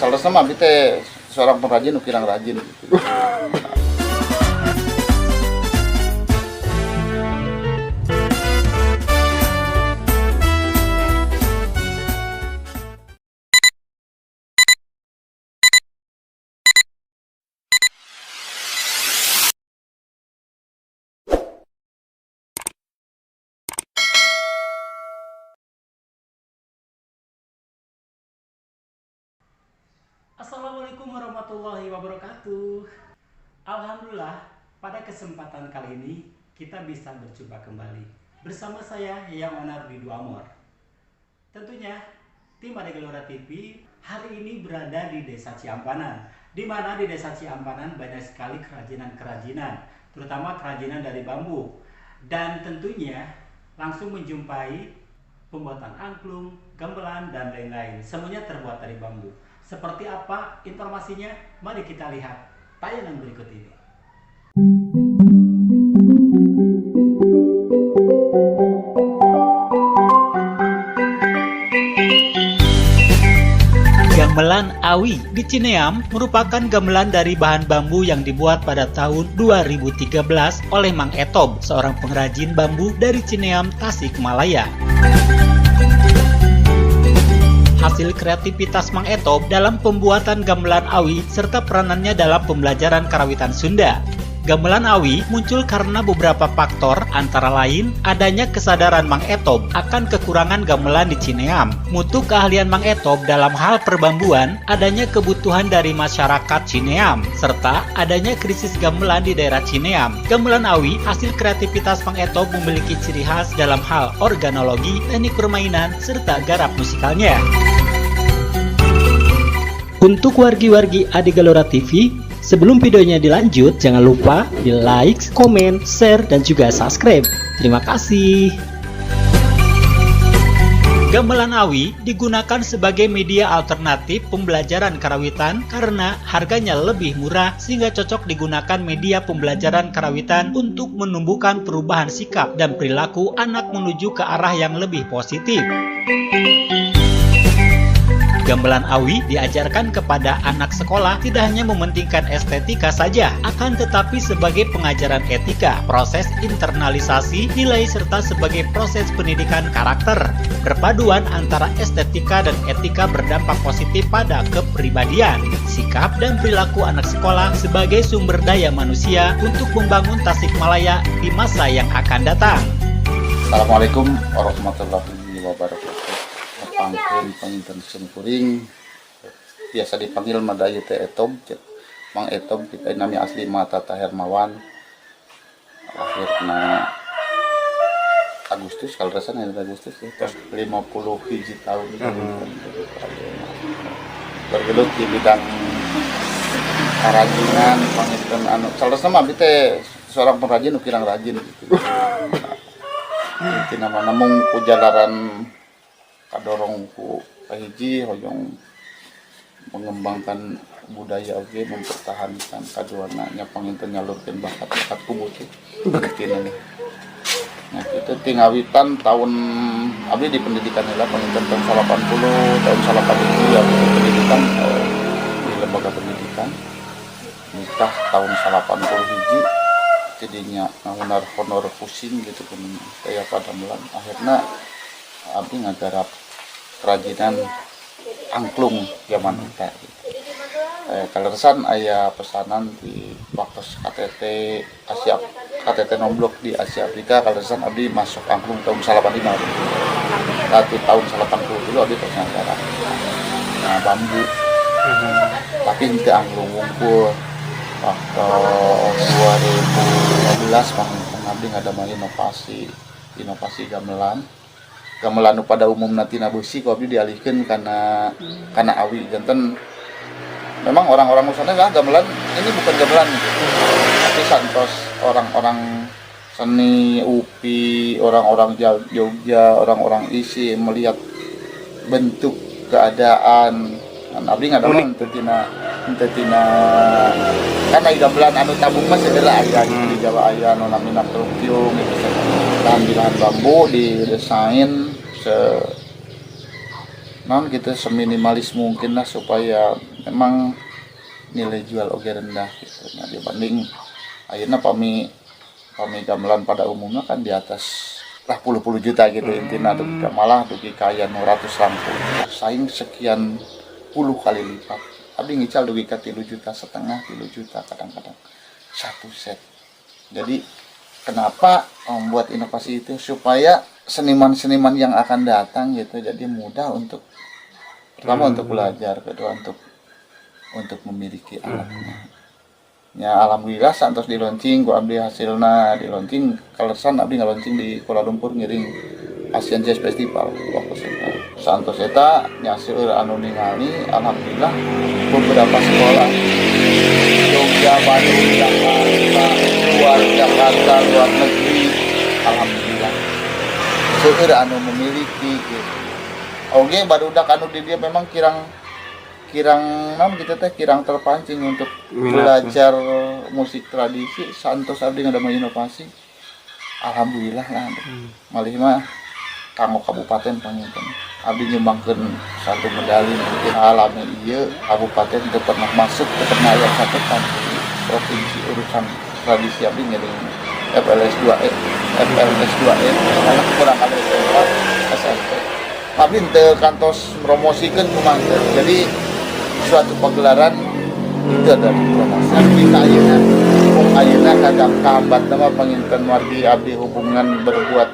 calesna mah abdi teh seorang pengrajin ukirang rajin gitu. Assalamualaikum warahmatullahi wabarakatuh. Alhamdulillah, pada kesempatan kali ini kita bisa berjumpa kembali bersama saya Yang Onar di Duamor. Tentunya tim Ade Gelora TV hari ini berada di Desa Ciampanan, di mana di Desa Ciampanan banyak sekali kerajinan-kerajinan, terutama kerajinan dari bambu. Dan tentunya langsung menjumpai pembuatan angklung, gamelan, dan lain-lain. Semuanya terbuat dari bambu. Seperti apa informasinya? Mari kita lihat tayangan berikut ini. Gamelan Awi di Cineam merupakan gamelan dari bahan bambu yang dibuat pada tahun 2013 oleh Mang Etob, seorang pengrajin bambu dari Cineam, Tasikmalaya. Hasil kreativitas Mang Etob dalam pembuatan gamelan Awi serta peranannya dalam pembelajaran karawitan Sunda. Gamelan Awi muncul karena beberapa faktor, antara lain adanya kesadaran Mang Etob akan kekurangan gamelan di Cineam, mutu keahlian Mang Etob dalam hal perbambuan, adanya kebutuhan dari masyarakat Cineam, serta adanya krisis gamelan di daerah Cineam. Gamelan Awi hasil kreativitas Mang Etob memiliki ciri khas dalam hal organologi, teknik permainan, serta garap musikalnya. Untuk wargi-wargi Ade Gelora TV, sebelum videonya dilanjut, jangan lupa di like, komen, share, dan juga subscribe. Terima kasih. Gamelan Awi digunakan sebagai media alternatif pembelajaran karawitan karena harganya lebih murah sehingga cocok digunakan media pembelajaran karawitan untuk menumbuhkan perubahan sikap dan perilaku anak menuju ke arah yang lebih positif. Gamelan Awi diajarkan kepada anak sekolah tidak hanya mementingkan estetika saja, akan tetapi sebagai pengajaran etika, proses internalisasi nilai serta sebagai proses pendidikan karakter. Perpaduan antara estetika dan etika berdampak positif pada kepribadian, sikap dan perilaku anak sekolah sebagai sumber daya manusia untuk membangun Tasikmalaya di masa yang akan datang. Assalamualaikum warahmatullahi wabarakatuh. Pangkeun panginten sungkuring biasa dipanggil Madayu teh Etob, Mang Etob kita nami asli Mata Hermawan, lahirna Agustus kalau rasanya Agustus ya, 50 hiji tahun bergelut di bidang kerajinan panginten anu calesna mah abdi teh seorang pengrajin ukirang rajin gitu. Itu nama namung kujalaran kadorong ku kahiji hoyong mengembangkan budaya oge mempertahankan kaduana nya panginten nyalurkeun bakat ku butuh begini. Nah itu tingawitan tahun abdi di pendidikan heula panginten tahun 80 tahun 81 abdi di pendidikan di lembaga pendidikan nikah tahun 81 hiji jadinya honor pusing gitu kan kayak pada bulan akhirnya abdi ngagarap kerajinan angklung zaman kita. Kaleresan aya pesanan di waktu KTT nomblok di Asia Afrika kaleresan abdi masuk angklung tahun 85. Satu tahun 80 dulu abdi terus ngagarap. Nah bambu. Tapi henteu angklung wungkul. Waktu 2015 abdi ngadamel inovasi gamelan pada umumna tina beusi ku abdi dialihkeun kana Awi janten memang orang-orang usana gamelan ini bukan gamelan gitu. Tapi santos orang-orang seni UPI, orang-orang Jogja, orang-orang isi melihat bentuk keadaan kan abdi ngadamel teu tina kan aya gamelan anu tabung mah segala aya di Jawa aya anu namina trupium gitu lahan bambu didesain seminimalis mungkin lah supaya memang nilai jual oge rendah gitu. Nah, dibanding ayeuna pami gamelan pada umumnya kan di atas lah puluh juta gitu intinya dugi ka malah dugi ka aya 100 lampu saing sekian puluh kali lipat abdi ngical dugi ka 3,5 juta 3 juta kadang-kadang satu set. Jadi kenapa membuat inovasi itu supaya seniman-seniman yang akan datang gitu jadi mudah untuk pertama untuk belajar, kedua untuk memiliki alatnya. Ya alhamdulillah santos di launching gua abdi hasilna di launching kalesan abdi ngalaunching di Kuala Lumpur ngiring Asian Jazz Festival waktu itu. Santos eta nyasil anu ningali alhamdulillah beberapa sekolah Jogja, Bandung, Jakarta, luar negeri alhamdulillah seueur anu memiliki gitu. Oge barudak anu di dia memang kirang namun kita teh kirang terpancing untuk belajar musik tradisi santos abdi ngadama inovasi alhamdulillah lah malih mah kanggo kabupaten panginten abdi nyumbangkeun satu medali mungkin alami ieu kabupaten teu pernah masuk teu pernah aya catetan provinsi urusan tradisi abdi ngiring FLS 2E anak kurang kali SMP abdi teu kantos promosikeun kumaha jadi suatu pagelaran itu adalah promosi kita ayeuna kadang kahambat nama panginten wargi abdi hubungan berbuat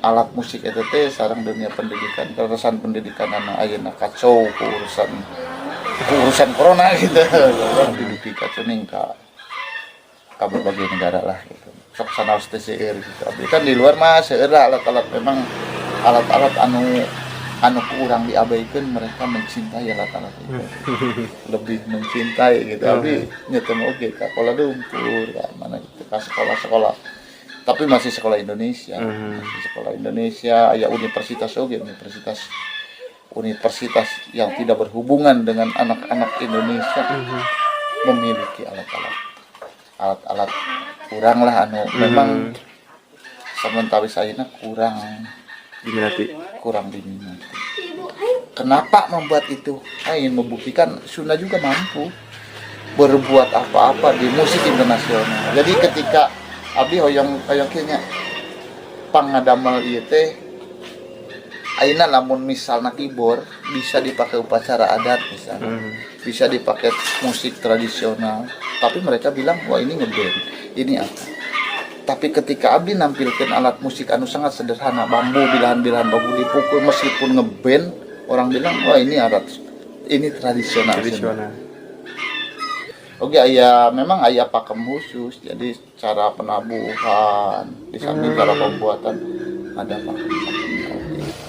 alat musik eta teh sareng dunia pendidikan keresan pendidikan anu ayeuna kacau urusan corona gitu diduki kacuning ka berbagai negara lah gitu sok sanaos teh seueur gitu abdi kan di luar mah seueur alat-alat memang alat-alat anu kurang diabaikan mereka mencintai alat-alat itu lebih mencintai gitu abdi nyetem oge ka Kuala Lumpur ka mana gitu ka sekolah-sekolah tapi masih sekolah Indonesia aya universitas oge universitas yang tidak berhubungan dengan anak-anak Indonesia memiliki alat-alat kurang lah anu memang sementara ayeuna kurang diminati. Kenapa membuat itu? Ingin membuktikan Sunda juga mampu berbuat apa-apa di musik internasional. Jadi ketika abdi hoyong kayaknya pangadamel ieu teh ayeuna lamun misalna keyboard bisa dipakai upacara adat misalnya. Bisa dipakai musik tradisional, tapi mereka bilang wah ini ngeband, ini apa? Tapi ketika abdi nampilkan alat musik anu sangat sederhana, bambu, bilahan-bilahan bambu dipukul meskipun ngeband, orang bilang wah ini tradisional. Oke, memang aya pakem khusus, jadi cara penabuhan, di samping cara pembuatan ada pakem.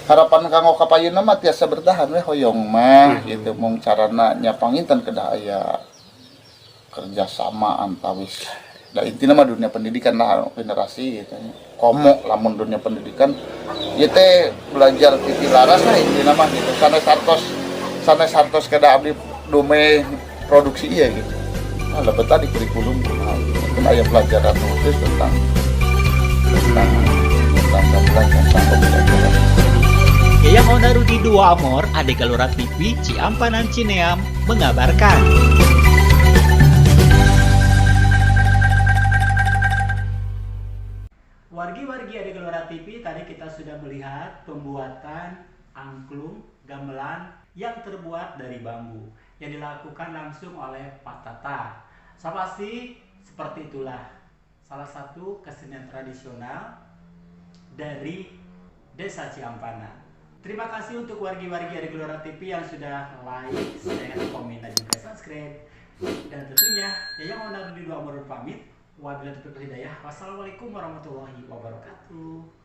Harapan kanggo kapayuna mah tiasa bertahan we hoyong mah gitu mung carana nya panginten kedah aya kerjasama antawis. Da intina mah dunia pendidikan lah generasi gitu. Komo lamun dunia pendidikan ieu teh belajar titi laras lah intina mah gitu. Sanes hartos kada abdi dume produksi ieu gitu. Lebet tadi kurikulum kan aya pelajaran khusus tentang gamelan tentang pembelajaran. Yayang Onaru di Dua Amor, Ade Galura TV, Ciampanan Cineam, mengabarkan. Wargi-wargi Ade Galura TV, tadi kita sudah melihat pembuatan angklung gamelan yang terbuat dari bambu yang dilakukan langsung oleh Pak Tata. So pasti seperti itulah salah satu kesenian tradisional dari Desa Ciampanan. Terima kasih untuk wargi-wargi Ade Galura TV yang sudah like, share, komen, dan juga subscribe. Dan tentunya Yayang Onaru di Dua Amor pamit. Wabillahi taufiq wal hidayah. Wassalamualaikum warahmatullahi wabarakatuh.